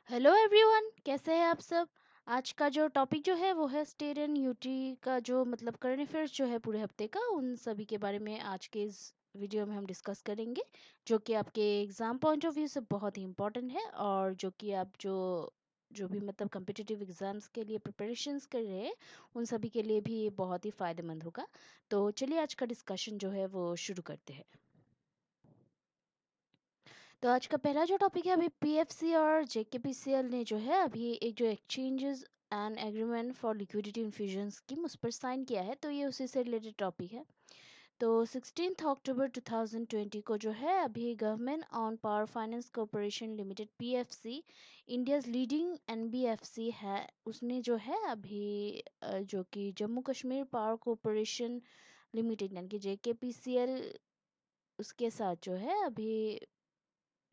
Hello everyone, कैसे हैं आप सब। आज का जो टॉपिक जो है वो है स्टेट एंड यूटी का जो मतलब करंट अफेयर्स जो है पूरे हफ्ते का, उन सभी के बारे में आज के इस वीडियो में हम डिस्कस करेंगे, जो कि आपके एग्ज़ाम पॉइंट ऑफ व्यू से बहुत ही इम्पोर्टेंट है और जो कि आप जो जो भी मतलब कम्पिटिटिव एग्ज़ाम्स के लिए प्रिपरेशंस कर रहे हैं उन सभी के लिए भी ये बहुत ही फ़ायदेमंद होगा। तो चलिए आज का डिस्कशन जो है वो शुरू करते हैं। तो आज का पहला जो टॉपिक है, अभी पीएफसी और जेकेपीसीएल ने जो है अभी एक जो exchanges and agreement for liquidity infusion scheme उस पर साइन किया है, तो ये उसी से रिलेटेड टॉपिक है। तो 16 अक्टूबर 2020 को जो है अभी government on power finance corporation limited PFC, India's leading NBFC है, उसने जो है अभी जो कि Jammu Kashmir power corporation limited यानी कि जेकेपीसीएल, उसके साथ जो है अभी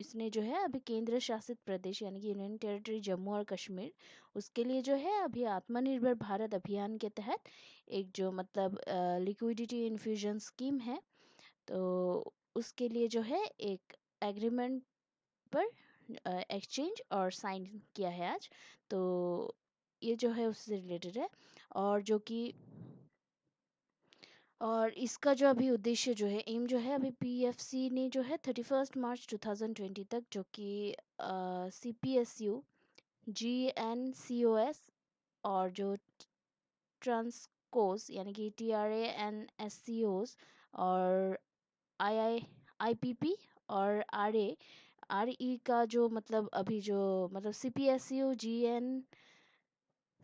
इसने जो है अभी केंद्र शासित प्रदेश यानी कि यूनियन टेरिटरी जम्मू और कश्मीर, उसके लिए जो है अभी आत्मनिर्भर भारत अभियान के तहत एक जो मतलब लिक्विडिटी इन्फ्यूजन स्कीम है, तो उसके लिए जो है एक एग्रीमेंट पर एक्सचेंज और साइन किया है आज। तो ये जो है उससे रिलेटेड है और जो कि और इसका जो अभी उद्देश्य जो है एम जो है अभी पीएफसी ने जो है 31 मार्च 2020 तक जो कि सीपीएसयू, जीएनसीओएस और जो ट्रांसकोस यानी कि टीआरए एंड एससीओस और आई आईपीपी और आरई का जो मतलब अभी जो मतलब CPSU, gencos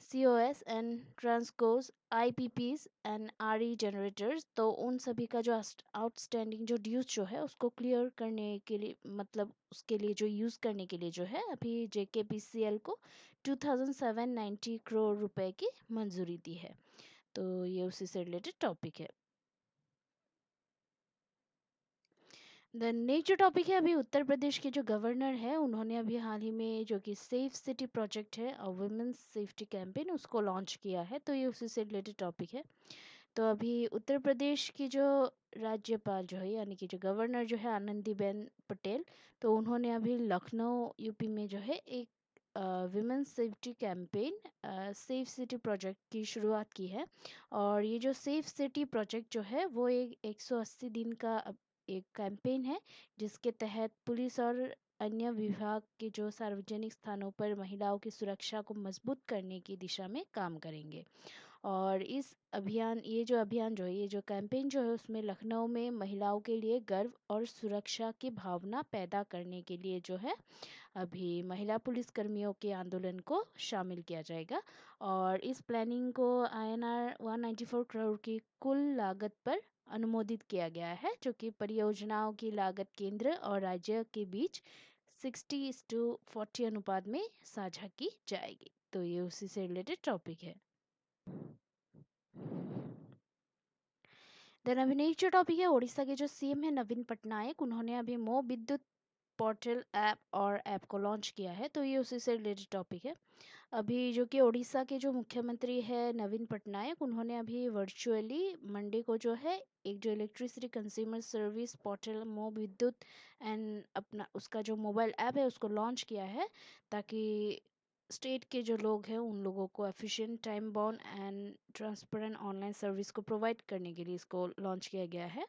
COS and transcos, IPPs and RE generators, तो उन सभी का जो आउटस्टैंडिंग जो ड्यूज जो है उसको क्लियर करने के लिए मतलब उसके लिए जो यूज़ करने के लिए जो है अभी JKPCL को 2790 करोड़ रुपए की मंजूरी दी है। तो ये उसी से रिलेटेड टॉपिक है। देन नेक्स्ट जो टॉपिक है, अभी उत्तर प्रदेश के जो गवर्नर है उन्होंने अभी हाल ही में जो कि सेफ सिटी प्रोजेक्ट है और वुमेन्स सेफ्टी कैंपेन उसको लॉन्च किया है, तो ये उसी से रिलेटेड टॉपिक है। तो अभी उत्तर प्रदेश की जो राज्यपाल जो है यानी कि जो गवर्नर जो है आनंदीबेन पटेल, तो उन्होंने अभी लखनऊ यूपी में जो है एक women's safety campaign safe city project की शुरुआत की है। और ये जो सेफ सिटी प्रोजेक्ट जो है वो एक 180 दिन का एक कैंपेन है, जिसके तहत पुलिस और अन्य विभाग के जो सार्वजनिक स्थानों पर महिलाओं की सुरक्षा को मजबूत करने की दिशा में काम करेंगे। और इस अभियान ये जो अभियान जो है ये जो कैंपेन जो है उसमें लखनऊ में महिलाओं के लिए गर्व और सुरक्षा की भावना पैदा करने के लिए जो है अभी महिला पुलिस कर्मियों के आंदोलन को शामिल किया जाएगा। और इस प्लानिंग को INR 194 करोड़ की कुल लागत पर अनुमोदित किया गया है, जो कि परियोजनाओं की लागत केंद्र और राज्य के बीच 60:40 अनुपात में साझा की जाएगी। तो ये उसी से रिलेटेड टॉपिक है। देन अभी नेक्स्ट जो टॉपिक है, उड़ीसा के जो सीएम है नवीन पटनायक, उन्होंने अभी मो विद्युत पोर्टल ऐप और ऐप को लॉन्च किया है, तो ये उसी से रिलेटेड टॉपिक है। अभी जो कि उड़ीसा के जो मुख्यमंत्री है नवीन पटनायक, उन्होंने अभी वर्चुअली मंडे को जो है एक जो इलेक्ट्रिसिटी कंज्यूमर सर्विस पोर्टल मो विद्युत एंड अपना उसका जो मोबाइल ऐप है उसको लॉन्च किया है, ताकि स्टेट के जो लोग हैं उन लोगों को efficient time bound and transparent online service को प्रोवाइड करने के लिए इसको लॉन्च किया गया है।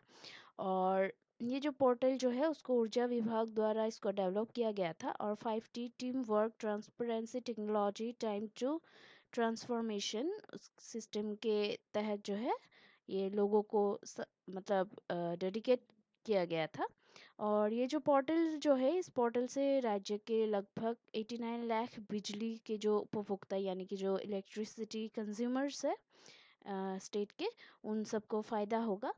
और ये जो पोर्टल जो है उसको ऊर्जा विभाग द्वारा इसको डेवलप किया गया था, और 5T team work transparency technology time to transformation system के तहत जो है ये लोगों को मतलब डेडिकेट किया गया था। और ये जो पोर्टल जो है इस पोर्टल से राज्य के लगभग 89 लाख बिजली के जो उपभोक्ता यानी कि जो इलेक्ट्रिसिटी कंज्यूमर्स है स्टेट के, उन सबको फ़ायदा होगा।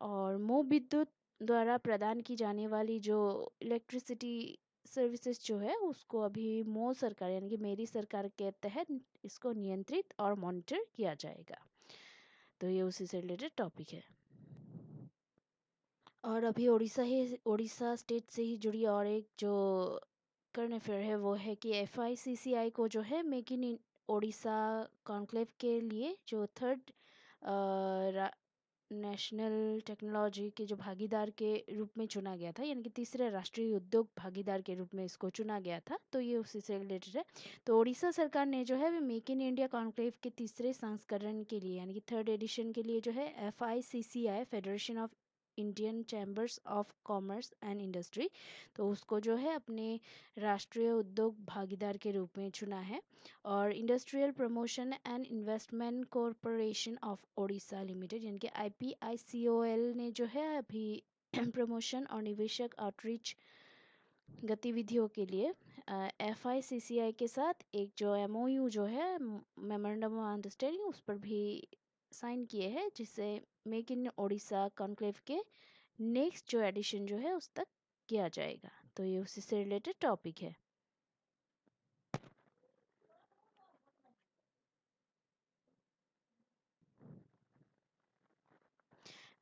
और मो विद्युत द्वारा प्रदान की जाने वाली जो इलेक्ट्रिसिटी सर्विसेज जो है उसको अभी मो सरकार यानी कि मेरी सरकार के तहत इसको नियंत्रित और मॉनिटर किया जाएगा। तो ये उसी से रिलेटेड टॉपिक है। और अभी उड़ीसा स्टेट से ही जुड़ी और एक जो करंट अफेयर है वो है कि FICCI को जो है मेक इन उड़ीसा कॉन्क्लेव के लिए जो थर्ड नेशनल टेक्नोलॉजी के जो भागीदार के रूप में चुना गया था, यानी कि तीसरे राष्ट्रीय उद्योग भागीदार के रूप में इसको चुना गया था, तो ये उसी से रिलेटेड है। तो उड़ीसा सरकार ने जो है वो मेक इन इंडिया कॉन्क्लेव के तीसरे संस्करण के लिए, यानी कि थर्ड एडिशन के लिए जो है FICCI, federation of Indian chambers of commerce and industry, तो उसको जो है अपने राष्ट्रीय उद्योग भागीदार के रूप में चुना है। और industrial promotion and investment corporation of Odisha limited, यानी कि IPICOL ने जो है अभी प्रमोशन और निवेशक आउटरीच गतिविधियों के लिए FICCI के साथ एक जो MOU जो है, मेमोरेंडम ऑफ अंडरस्टैंडिंग, उस पर भी साइन किए हैं, जिससे मेक इन ओडिशा कॉन्क्लेव के नेक्स्ट जो एडिशन जो है उस तक किया जाएगा। तो ये उसी से रिलेटेड टॉपिक है।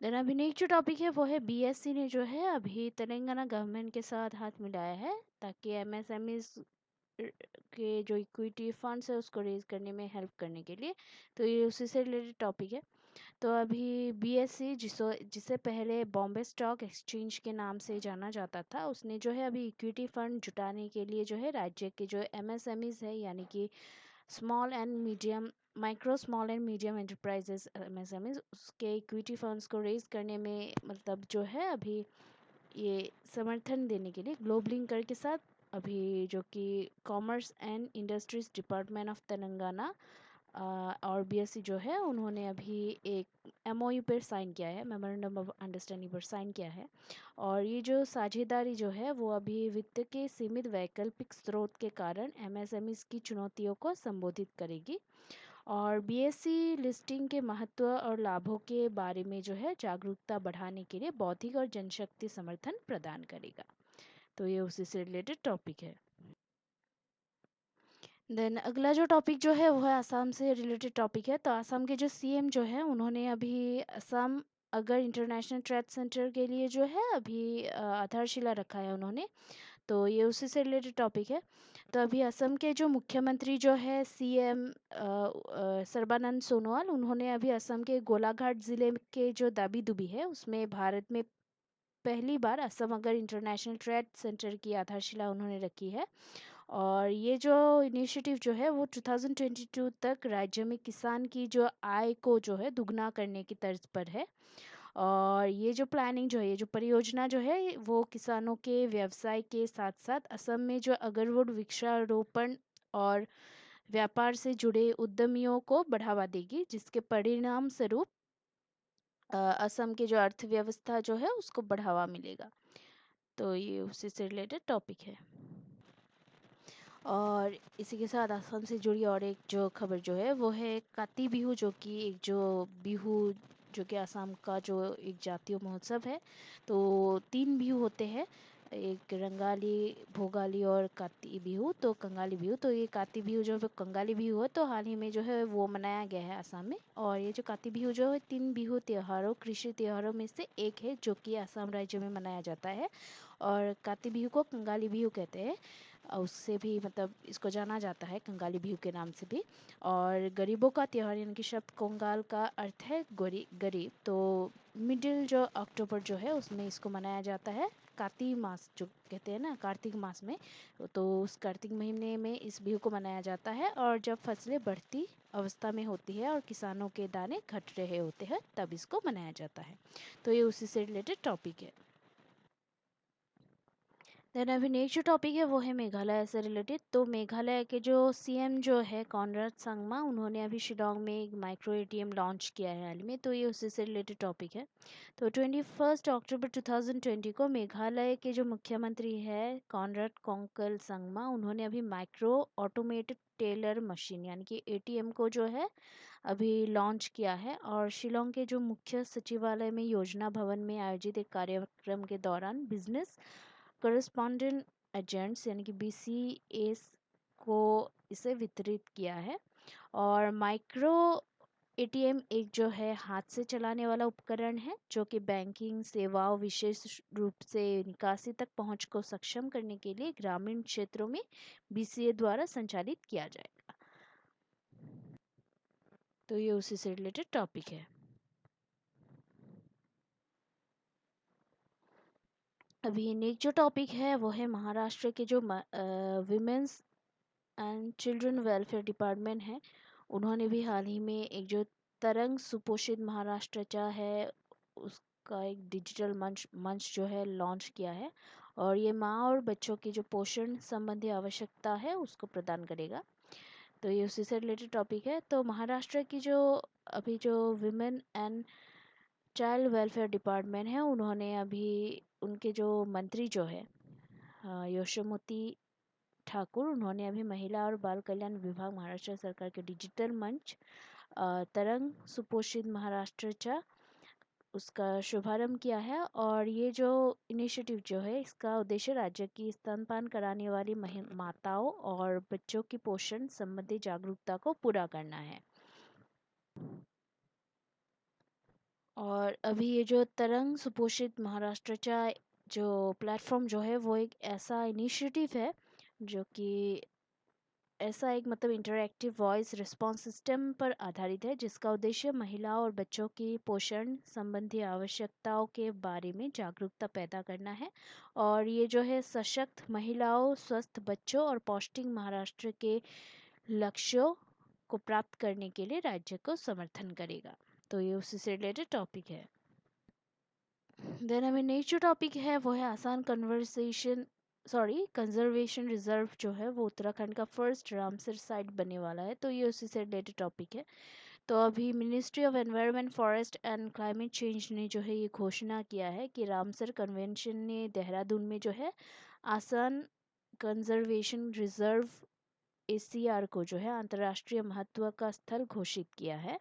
देन अभी नेक्स्ट जो टॉपिक है वो है BSC ने जो है अभी तेलंगाना गवर्नमेंट के साथ हाथ मिलाया है, ताकि MSMEs के जो इक्विटी फंड्स है उसको रेज करने में हेल्प करने के लिए। तो ये उसी से रिलेटेड टॉपिक है। तो अभी BSC जिसे पहले बॉम्बे स्टॉक एक्सचेंज के नाम से जाना जाता था, उसने जो है अभी इक्विटी फंड जुटाने के लिए जो है राज्य के जो MSMEs है, यानी कि small and medium micro small and medium enterprises MSMEs, उसके इक्विटी फंड्स को रेज करने में मतलब जो है अभी ये समर्थन देने के लिए ग्लोब लिंकर के साथ अभी जो कि commerce and industries department of Telangana और BSC जो है उन्होंने अभी एक MOU पर साइन किया है, मेमोरेंडम ऑफ अंडरस्टैंडिंग पर साइन किया है। और ये जो साझेदारी जो है वो अभी वित्त के सीमित वैकल्पिक स्रोत के कारण MSMEs की चुनौतियों को संबोधित करेगी, और BSC लिस्टिंग के महत्व और लाभों के बारे में जो है जागरूकता बढ़ाने के लिए बौद्धिक और जनशक्ति समर्थन प्रदान करेगा। तो ये उसी से रिलेटेड टॉपिक है। देन अगला जो टॉपिक जो है वो है आसाम से रिलेटेड टॉपिक है। तो आसाम के जो CM जो है उन्होंने अभी असम अगर इंटरनेशनल ट्रेड सेंटर के लिए जो है अभी आधारशिला रखा है उन्होंने, तो ये उसी से रिलेटेड टॉपिक है। तो अभी असम के जो मुख्यमंत्री जो है CM सर्बानंद सोनोवाल, उन्होंने अभी असम के गोलाघाट ज़िले के जो दाबी दुबी है उसमें भारत में पहली बार असम अगर इंटरनेशनल ट्रेड सेंटर की आधारशिला उन्होंने रखी है। और ये जो इनिशिएटिव जो है वो 2022 तक राज्य में किसान की जो आय को जो है दुगना करने की तर्ज पर है। और ये जो प्लानिंग जो है, ये जो परियोजना जो है वो किसानों के व्यवसाय के साथ साथ असम में जो अगरवुड वृक्षारोपण और व्यापार से जुड़े उद्यमियों को बढ़ावा देगी, जिसके परिणाम स्वरूप असम की जो अर्थव्यवस्था जो है उसको बढ़ावा मिलेगा। तो ये उसी से रिलेटेड टॉपिक है। और इसी के साथ असम से जुड़ी और एक जो खबर जो है वो है काती बिहू, जो कि एक जो बिहू जो कि असम का जो एक जातीय महोत्सव है। तो 3 बिहू होते हैं, एक रंगाली, भोगाली और काती बिहू, तो कंगाली बिहू। तो ये काती बिहू जो है कंगाली बिहू है, तो हाल ही में जो है वो मनाया गया है असम में। और ये जो काती बिहू जो है 3 बिहू त्योहारों कृषि त्योहारों में से एक है जो कि असम राज्य में मनाया जाता है। और काती बिहू को कंगाली बिहू कहते हैं, उससे भी मतलब इसको जाना जाता है कंगाली बिहू के नाम से भी। और गरीबों का त्योहार, यानी कि शब्द कोंगाल का अर्थ है गरीब। तो मिडिल जो अक्टूबर जो है उसमें इसको मनाया जाता है, कार्तिक मास जो कहते हैं ना, कार्तिक मास में। तो उस कार्तिक महीने में इस बिहू को मनाया जाता है, और जब फसलें बढ़ती अवस्था में होती है और किसानों के दाने घट रहे होते हैं तब इसको मनाया जाता है। तो ये उसी से रिलेटेड टॉपिक है। देन अभी नेक्स्ट जो टॉपिक है वो है मेघालय से रिलेटेड। तो मेघालय के जो CM जो है कॉनराड संगमा, उन्होंने अभी शिलोंग में एक माइक्रो ATM लॉन्च किया है हाल में, तो ये उसी से रिलेटेड टॉपिक है। तो 21 अक्टूबर 2020 को मेघालय के जो मुख्यमंत्री है कॉनराड कोंकल संगमा, उन्होंने अभी माइक्रो ऑटोमेटेड टेलर मशीन यानी कि ATM को जो है अभी लॉन्च किया है। और शिलोंग के जो मुख्य सचिवालय में योजना भवन में आयोजित एक कार्यक्रम के दौरान बिजनेस करस्पॉन्डेंट एजेंट्स यानी कि BCAs को इसे वितरित किया है। और माइक्रो ATM एक जो है हाथ से चलाने वाला उपकरण है जो कि बैंकिंग सेवाओं, विशेष रूप से निकासी तक पहुंच को सक्षम करने के लिए ग्रामीण क्षेत्रों में BCA द्वारा संचालित किया जाएगा। तो ये उसी से रिलेटेड टॉपिक है। अभी नेक्स्ट जो टॉपिक है वो है महाराष्ट्र के जो women's and children welfare department है, उन्होंने भी हाल ही में एक जो तरंग सुपोषित महाराष्ट्रचा है उसका एक डिजिटल मंच मंच जो है लॉन्च किया है, और ये माँ और बच्चों की जो पोषण संबंधी आवश्यकता है उसको प्रदान करेगा। तो ये उसी से रिलेटेड टॉपिक है। तो महाराष्ट्र की जो अभी जो women and child welfare department है, उन्होंने अभी उनके जो मंत्री जो है यशोमती ठाकुर, उन्होंने अभी महिला और बाल कल्याण विभाग महाराष्ट्र सरकार के डिजिटल मंच तरंग सुपोषित महाराष्ट्रचा उसका शुभारंभ किया है। और ये जो इनिशिएटिव जो है इसका उद्देश्य राज्य की स्तनपान कराने वाली माताओं और बच्चों की पोषण संबंधी जागरूकता को पूरा करना है। और अभी ये जो तरंग सुपोषित महाराष्ट्रचा जो प्लेटफॉर्म जो है वो एक ऐसा इनिशिएटिव है जो कि ऐसा एक मतलब इंटरैक्टिव वॉइस रिस्पॉन्स सिस्टम पर आधारित है, जिसका उद्देश्य महिलाओं और बच्चों की पोषण संबंधी आवश्यकताओं के बारे में जागरूकता पैदा करना है। और ये जो है सशक्त महिलाओं, स्वस्थ बच्चों और पौष्टिक महाराष्ट्र के लक्ष्यों को प्राप्त करने के लिए राज्य को समर्थन करेगा। तो ये उसी से रिलेटेड टॉपिक है। देन हमें नेक्स्ट जो टॉपिक है वो है आसान कन्वर्सेशन कंजर्वेशन रिजर्व जो है वो उत्तराखंड का फर्स्ट रामसर साइट बनने वाला है। तो ये उसी से रिलेटेड टॉपिक है। तो अभी ministry of environment, forest and climate change ने जो है ये घोषणा किया है कि रामसर कन्वेंशन ने देहरादून में जो है आसान कंजर्वेशन रिजर्व एसीआर को जो है अंतर्राष्ट्रीय महत्व का स्थल घोषित किया है।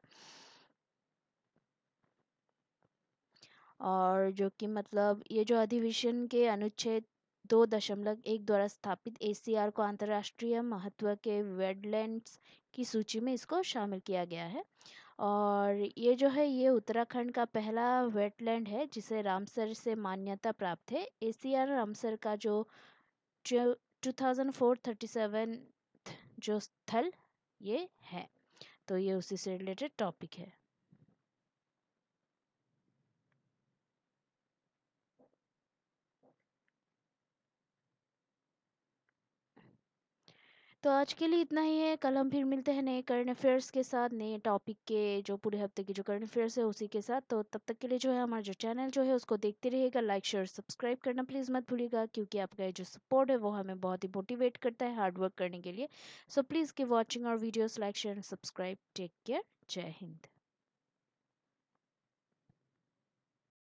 और जो कि मतलब ये जो अधिवेशन के अनुच्छेद 2.1 द्वारा स्थापित एसीआर को अंतर्राष्ट्रीय महत्व के वेटलैंड्स की सूची में इसको शामिल किया गया है। और ये जो है ये उत्तराखंड का पहला वेटलैंड है जिसे रामसर से मान्यता प्राप्त है। एसीआर रामसर का जो 2437 जो स्थल ये है। तो ये उसी से रिलेटेड टॉपिक है। तो आज के लिए इतना ही है। कल हम फिर मिलते हैं नए करंट अफेयर्स के साथ, नए टॉपिक के जो पूरे हफ्ते की जो करंट अफेयर्स है उसी के साथ। तो तब तक के लिए जो है हमारा जो चैनल जो है उसको देखते रहिएगा, लाइक शेयर सब्सक्राइब करना प्लीज़ मत भूलिएगा, क्योंकि आपका ये जो सपोर्ट है वो हमें बहुत ही मोटिवेट करता है हार्ड वर्क करने के लिए। So please keep watching our videos, like share and subscribe. Take care. जय हिंद।